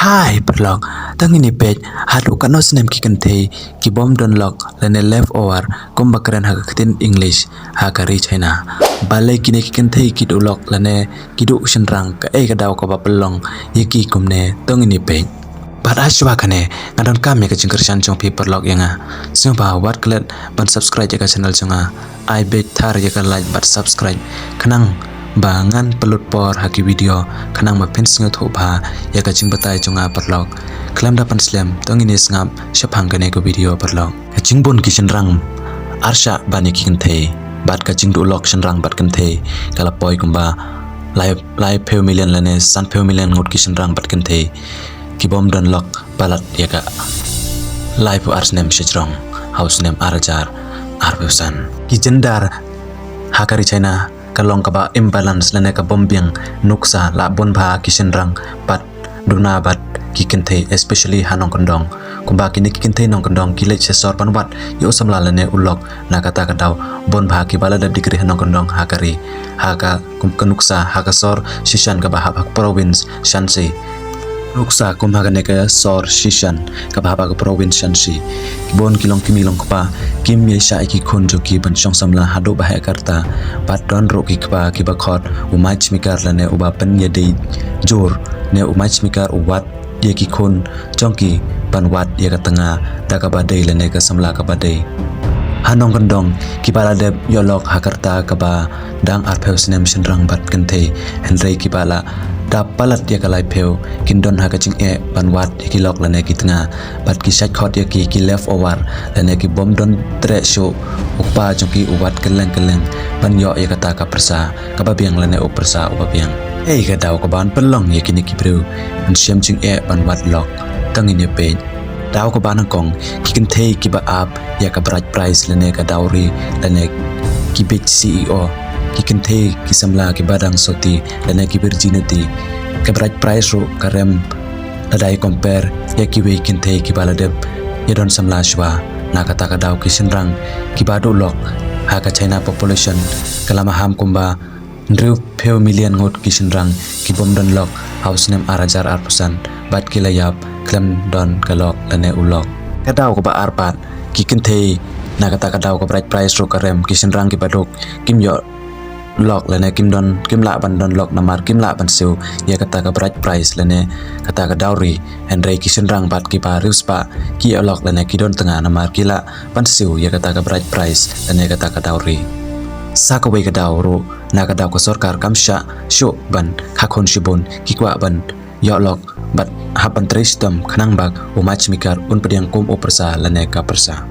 Hai berlok, tang ini page hadu kanos nem kikan the ki bom don lok lene leftover komba keren hakatin English hakari China. Balai kini kikan the ki do lok lene kidu senrang ka ka daw ka bapelong yeki kumne tang ini page. But ashwa kane ngadon kami ka jingker shan jong paper log yanga. Sumba wat klet ban subscribe ya ka channel jonga. I bet thar ya ka like but subscribe. Kanang bangan pelut por haki video kanang ma pins ngat thoba ya ka jing batai jonga perlog. Klam dapan slam tong ini ngap syapang kane ko video perlog. Ka jing bon ki senrang arsha bani kin the bat ka jing du lok senrang bat kan the kala poi kumba live peu million lane san peu million ngot ki senrang bat kan the ki bom don lok balat ya ka live ars nem shejrong house nem arajar arbusan ki jendar hakari China kalong kaba imbalance lane ka bombiang nuksa la bon bha kishen rang pat duna bat kikente especially hanong kondong kumba kini kikente nong kondong kile sesor panwat yo samla lane ulok na kata kadaw bon bha ki bala dab digri hanong kondong hakari haka kumkanuksa haka sor shishan ka bahab hak province shansi nuksa kumhagane ka sor shishan ka bahaba ka province shansi bon kilong kimilong pa kim ye sha ki khonjo ki ban chong samla hado bahaya karta pat don ro ki kpa ki bakhot umach mikar lane uba pan ye dei jor ne umach mikar uwat ye ki khon chongki ban wat ye ka tanga da ka badai lane ka samla ka badai hanong kondong ki bala deb yolok hakarta ka ba dang arpheus nem senrang bat kente henrei ki bala da palat ya kalai peu kindon ha kaching e panwat ki lok lane ki tanga bat ki shat khot ya ki leftover lane ki bom don tre show upa jongki uwat keleng pan yo ya kata ka persa ka babiang lane u persa u babiang ei ka daw ka ban pelong ya kini ki bru an syam ching e panwat lok tangin ya pe daw ka ban kong ki kin thei ki ba up ya ka bright price lane ka dawri lane ki big CEO ki kente ki samla ki badang soti lane ki virginity ka bright price ro karem ladai compare ya ki we kente ki baladeb ya don samla shwa na kata ka daw ki senrang ki badu lok ha ka China population kalama ham kumba ndru peu million ngot ki senrang ki bom don lok house nem arajar arpusan bat ki layap klem don kalok lane ulok ka daw ko ba arpat ki kente na kata ka daw ko bright price ro karem ki senrang ki baduk kim yo lok lane kim la ban don lok namar kim la ban siu ya kata ka bright price lane kata ka dowry henry kishen rang bat ki parus pa ki lok lane ki don tengah namar kila ban siu ya kata ka bright price lane kata ka dowry sakawe ka dawro na ka daw ko sarkar kamsha sho ban khakon shibon ki kwa ban ya lok bat hapan tristam khanang bak umach mikar un pediang kum opersa lane ka persa